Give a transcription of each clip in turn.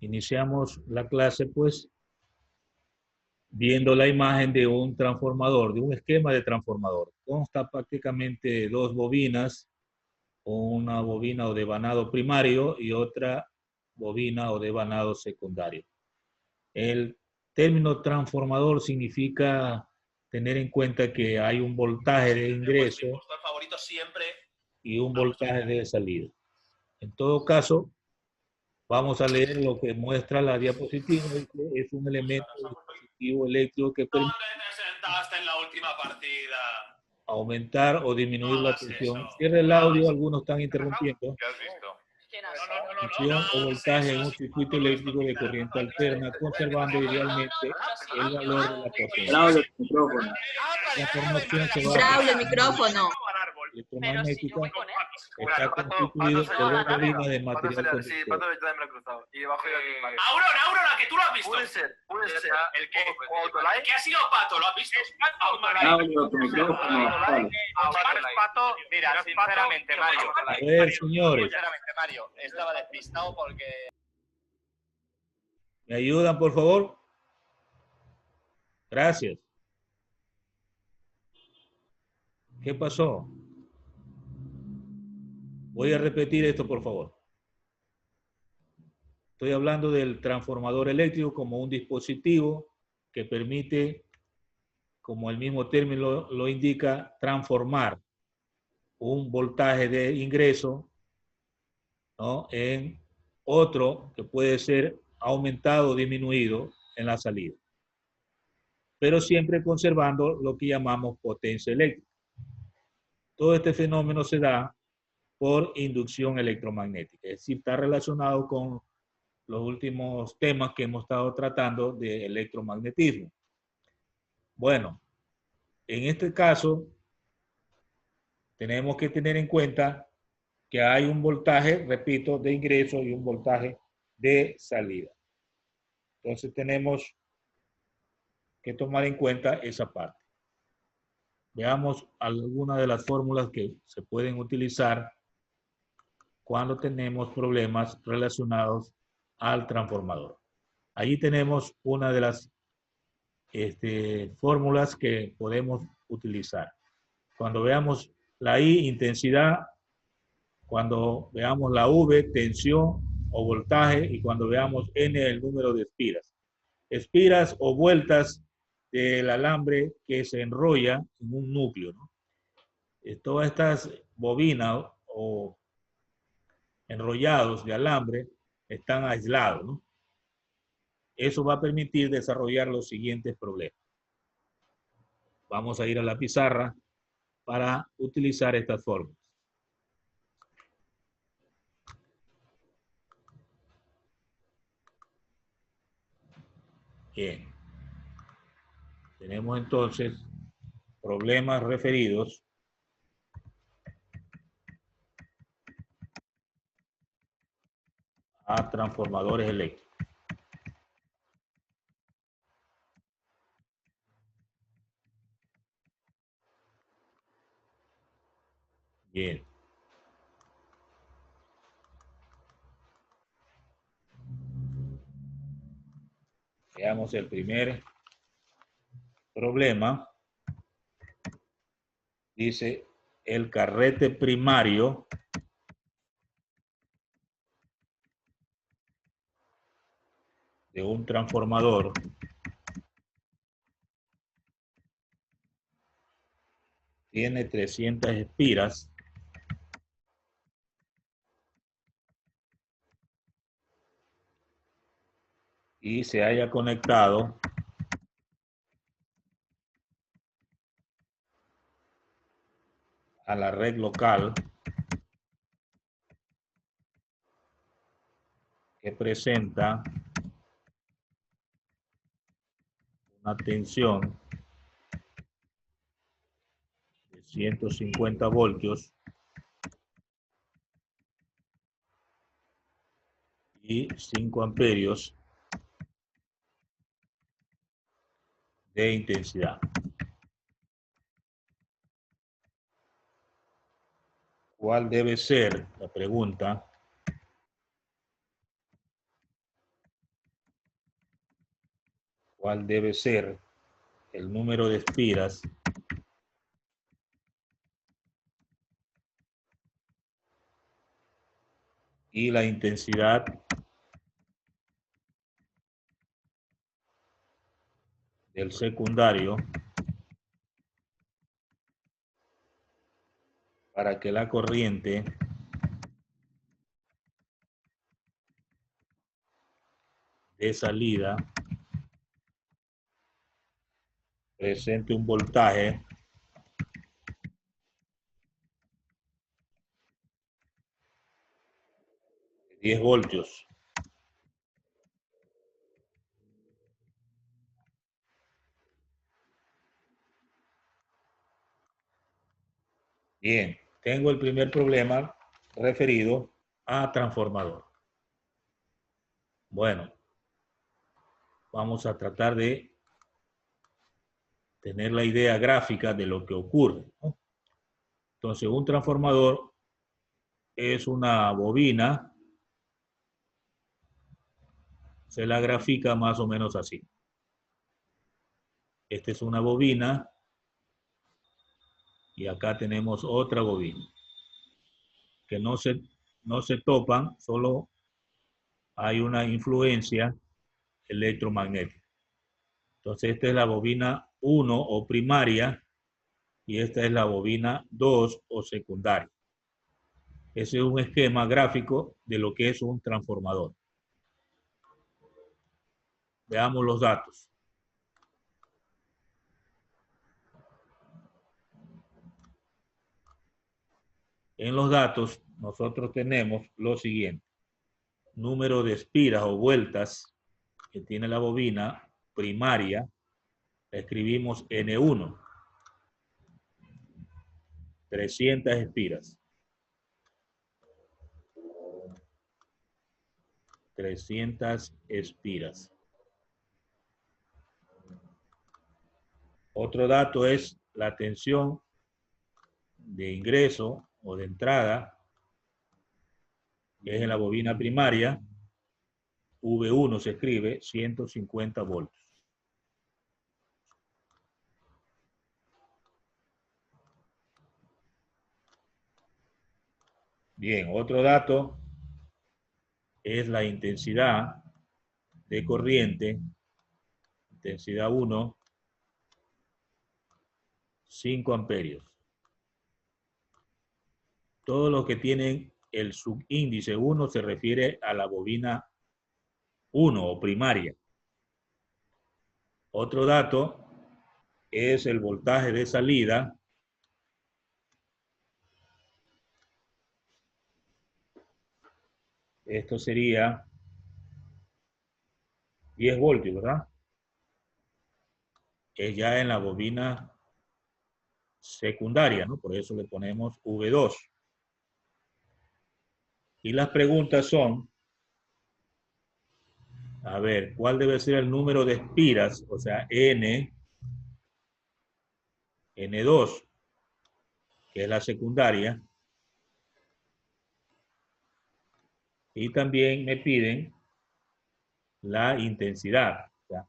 Iniciamos la clase, pues, viendo la imagen de un transformador, de un esquema de transformador. Consta prácticamente de dos bobinas, una bobina o devanado primario y otra bobina o devanado secundario. El término transformador significa tener en cuenta que hay un voltaje de ingreso y un voltaje de salida. En todo caso, vamos a leer lo que muestra la diapositiva. Es un elemento dispositivo eléctrico que permite ¿Dónde te sentaste en la última partida? aumentar o disminuir No la hagas tensión. eso. Cierre el No audio, hagas. algunos están interrumpiendo. ¿Qué has visto? Tensión o No hagas voltaje en eso. un circuito eléctrico de corriente alterna, conservando idealmente el valor de la potencia. Braulio, el micrófono. La información se va a Braulio, el presentar micrófono. electromagnética está Pato, constituido Pato por dos salió de bobinas de Pato material salió, sí, conductor. Pato yo también me lo he cruzado. Y debajo yo aquí. Aurora, que tú lo has visto. Puede ser. ¿El qué? O Autolite. ¿Qué ha sido Pato? ¿Lo has visto? Braulio, tu micrófono. Vale. Pato, mira, sinceramente, Mario. A ver, señores, Sinceramente, Mario, estaba despistado porque... ¿me ayudan, por favor? Gracias. ¿Qué pasó? Voy a repetir esto, por favor. Estoy hablando del transformador eléctrico como un dispositivo que permite, como el mismo término lo indica, transformar un voltaje de ingreso, ¿no?, en otro que puede ser aumentado o disminuido en la salida, pero siempre conservando lo que llamamos potencia eléctrica. Todo este fenómeno se da por inducción electromagnética, es decir, está relacionado con los últimos temas que hemos estado tratando de electromagnetismo. Bueno, en este caso tenemos que tener en cuenta que hay un voltaje, repito, de ingreso y un voltaje de salida. Entonces tenemos que tomar en cuenta esa parte. Veamos algunas de las fórmulas que se pueden utilizar cuando tenemos problemas relacionados al transformador. Allí tenemos una de las fórmulas que podemos utilizar. Cuando veamos la I, intensidad, cuando veamos la V, tensión o voltaje, y cuando veamos N, el número de espiras. Espiras o vueltas del alambre que se enrolla en un núcleo, ¿no? Todas estas bobinas o enrollados de alambre están aislados, ¿no? Eso va a permitir desarrollar los siguientes problemas. Vamos a ir a la pizarra para utilizar estas fórmulas. Bien. Tenemos entonces problemas referidos a transformadores eléctricos. Bien. Veamos el primer problema. Dice, el carrete primario de un transformador tiene 300 espiras y se haya conectado a la red local que presenta una tensión de 150 voltios y 5 amperios de intensidad. ¿Cuál debe ser, la pregunta, cuál debe ser el número de espiras y la intensidad del secundario para que la corriente de salida presente un voltaje de 10 voltios. Bien, tengo el primer problema referido a transformador. Bueno, vamos a tratar de tener la idea gráfica de lo que ocurre, ¿no? Entonces, un transformador es una bobina, se la grafica más o menos así. Esta es una bobina y acá tenemos otra bobina que no se topan, solo hay una influencia electromagnética. Entonces, esta es la bobina 1 o primaria y esta es la bobina 2 o secundaria. Ese es un esquema gráfico de lo que es un transformador. Veamos los datos. En los datos nosotros tenemos lo siguiente. Número de espiras o vueltas que tiene la bobina primaria, escribimos N1. 300 espiras. 300 espiras. Otro dato es la tensión de ingreso o de entrada, que es en la bobina primaria. V1 se escribe 150 voltios. Bien, otro dato es la intensidad de corriente, intensidad 1, 5 amperios. Todos los que tienen el subíndice 1 se refiere a la bobina 1 o primaria. Otro dato es el voltaje de salida. Esto sería 10 voltios, ¿verdad? Es ya en la bobina secundaria, ¿no? Por eso le ponemos V2. Y las preguntas son, a ver, ¿cuál debe ser el número de espiras? O sea, N2, que es la secundaria. Y también me piden la intensidad, ¿ya?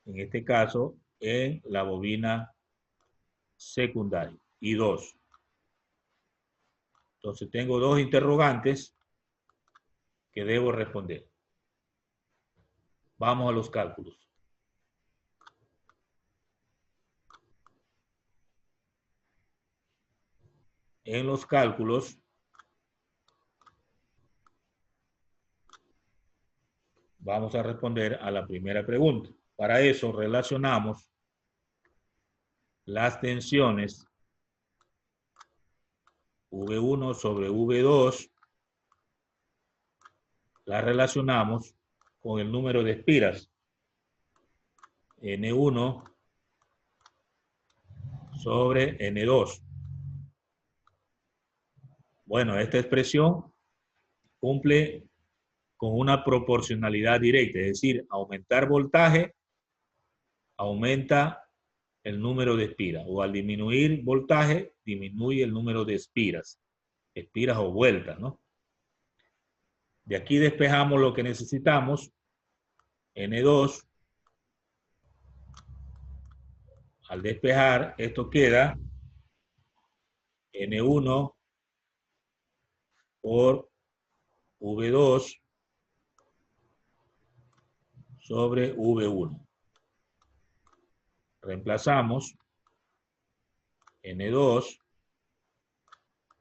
En este caso, en la bobina secundaria, I2. Entonces tengo dos interrogantes que debo responder. Vamos a los cálculos. En los cálculos vamos a responder a la primera pregunta. Para eso relacionamos las tensiones V1 sobre V2, las relacionamos con el número de espiras, N1 sobre N2. Bueno, esta expresión cumple con una proporcionalidad directa, es decir, aumentar voltaje aumenta el número de espiras, o al disminuir voltaje disminuye el número de espiras o vueltas, ¿no? De aquí despejamos lo que necesitamos, N2 Al despejar, esto queda N1 por V2 sobre V1. Reemplazamos N2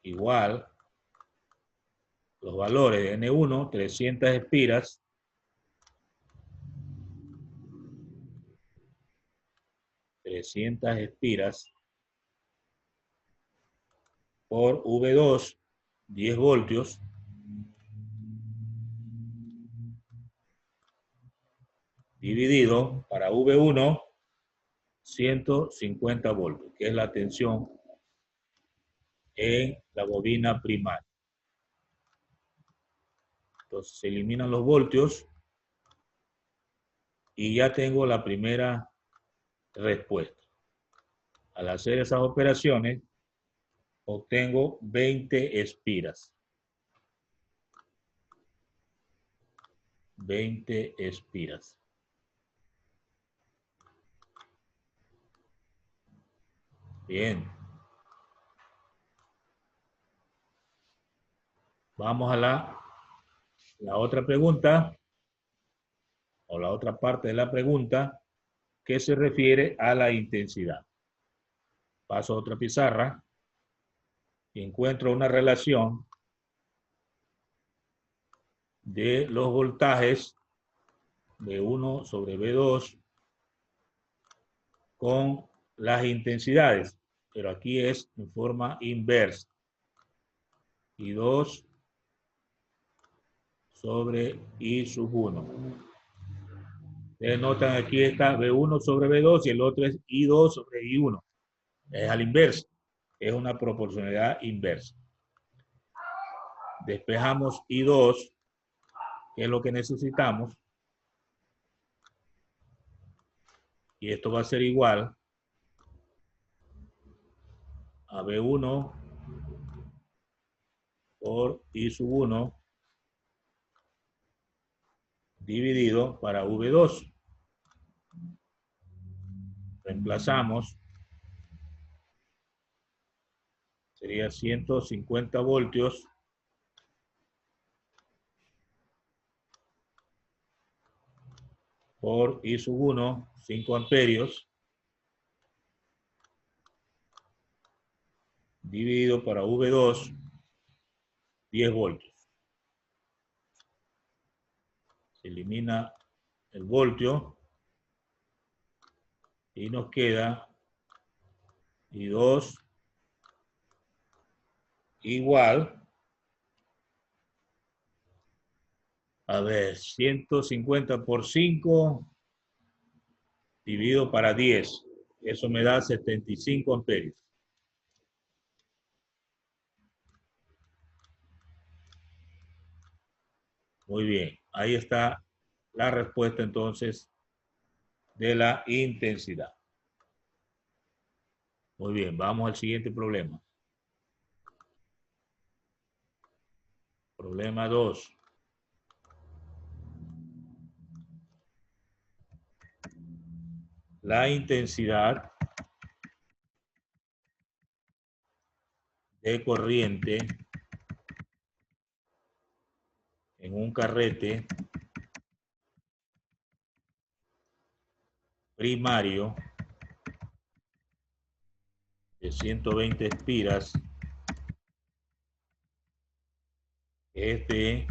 igual los valores de N1, 300 espiras, por V2, 10 voltios, dividido para V1, 150 voltios, que es la tensión en la bobina primaria. Entonces se eliminan los voltios y ya tengo la primera respuesta. Al hacer esas operaciones, obtengo 20 espiras. 20 espiras. Bien. Vamos a la otra pregunta, o la otra parte de la pregunta, que se refiere a la intensidad. Paso a otra pizarra y encuentro una relación de los voltajes V1 sobre V2 con las intensidades, pero aquí es en forma inversa. I2 sobre I sub 1. Ustedes notan aquí está V1 sobre V2 y el otro es I2 sobre I1. Es al inverso. Es una proporcionalidad inversa. Despejamos I2, que es lo que necesitamos. Y esto va a ser igual a V1 por I sub 1 dividido para V2. Reemplazamos. Sería 150 voltios por I sub 1, 5 amperios, dividido para V2, 10 voltios. Se elimina el voltio y nos queda I2 igual, a ver, 150 por 5 dividido para 10. Eso me da 75 amperios. Muy bien, ahí está la respuesta entonces de la intensidad. Muy bien, vamos al siguiente problema. Problema 2. La intensidad de corriente en un carrete primario de 120 espiras es de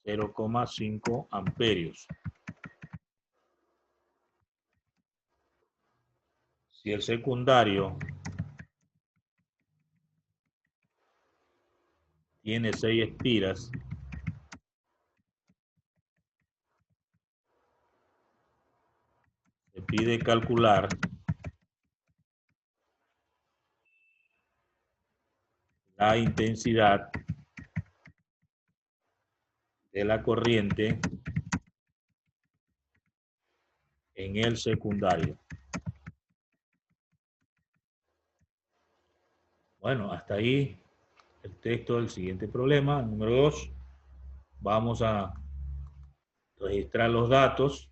0,5 amperios. Si el secundario tiene 6 espiras, se pide calcular la intensidad de la corriente en el secundario. Bueno, hasta ahí el texto del siguiente problema, número 2. Vamos a registrar los datos.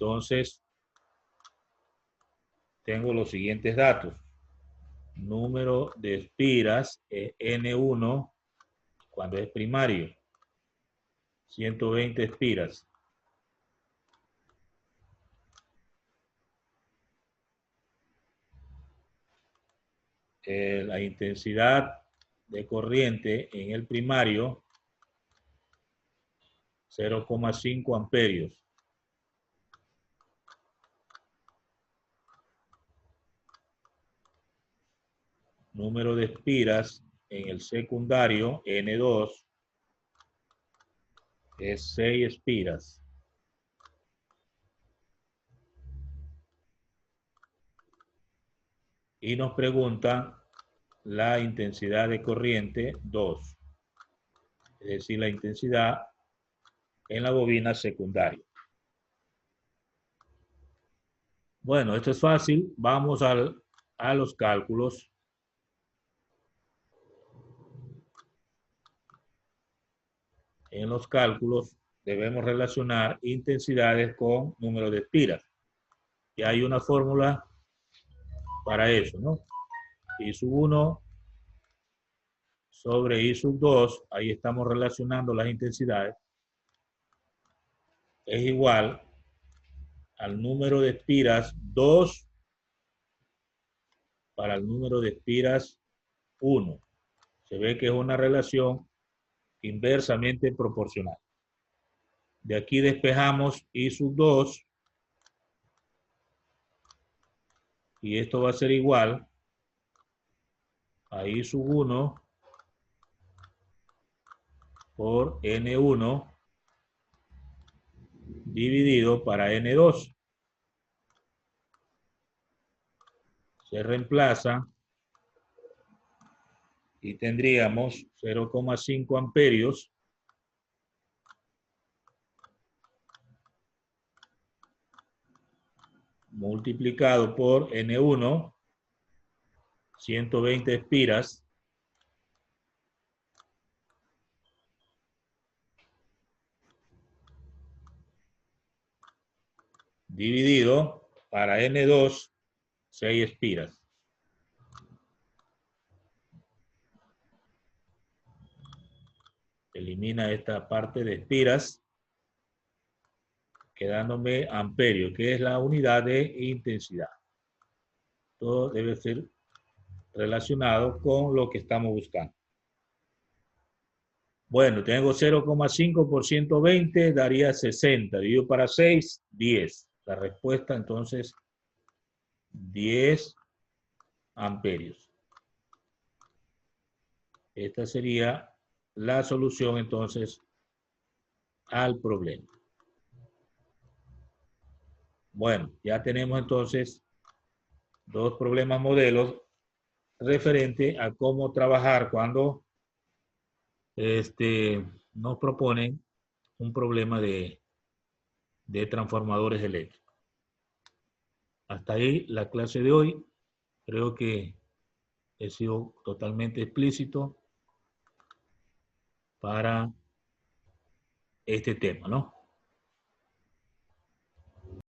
entonces tengo los siguientes datos. Número de espiras es N1 cuando es primario. 120 espiras. La intensidad de corriente en el primario, 0,5 amperios. Número de espiras en el secundario, N2, es 6 espiras. Y nos pregunta la intensidad de corriente 2, es decir, la intensidad en la bobina secundaria. Bueno, esto es fácil. Vamos a los cálculos. En los cálculos debemos relacionar intensidades con número de espiras. Y hay una fórmula para eso, ¿no? I sub 1 sobre I sub 2, ahí estamos relacionando las intensidades, es igual al número de espiras 2 para el número de espiras 1. Se ve que es una relación inversamente proporcional. De aquí despejamos I sub 2 y esto va a ser igual a I sub 1 por N1 dividido para N2. Se reemplaza y tendríamos 0,5 amperios multiplicado por N1, 120 espiras, dividido para N2, 6 espiras. Elimina esta parte de espiras, quedándome amperio, que es la unidad de intensidad. Todo debe ser relacionado con lo que estamos buscando. Bueno, tengo 0,5 por 120, daría 60. Dividido para 6, 10. La respuesta, entonces, 10 amperios. Esta sería la solución, entonces, al problema. Bueno, ya tenemos, entonces, dos problemas modelos referente a cómo trabajar cuando nos proponen un problema de transformadores eléctricos. Hasta ahí la clase de hoy. Creo que he sido totalmente explícito para este tema, ¿no?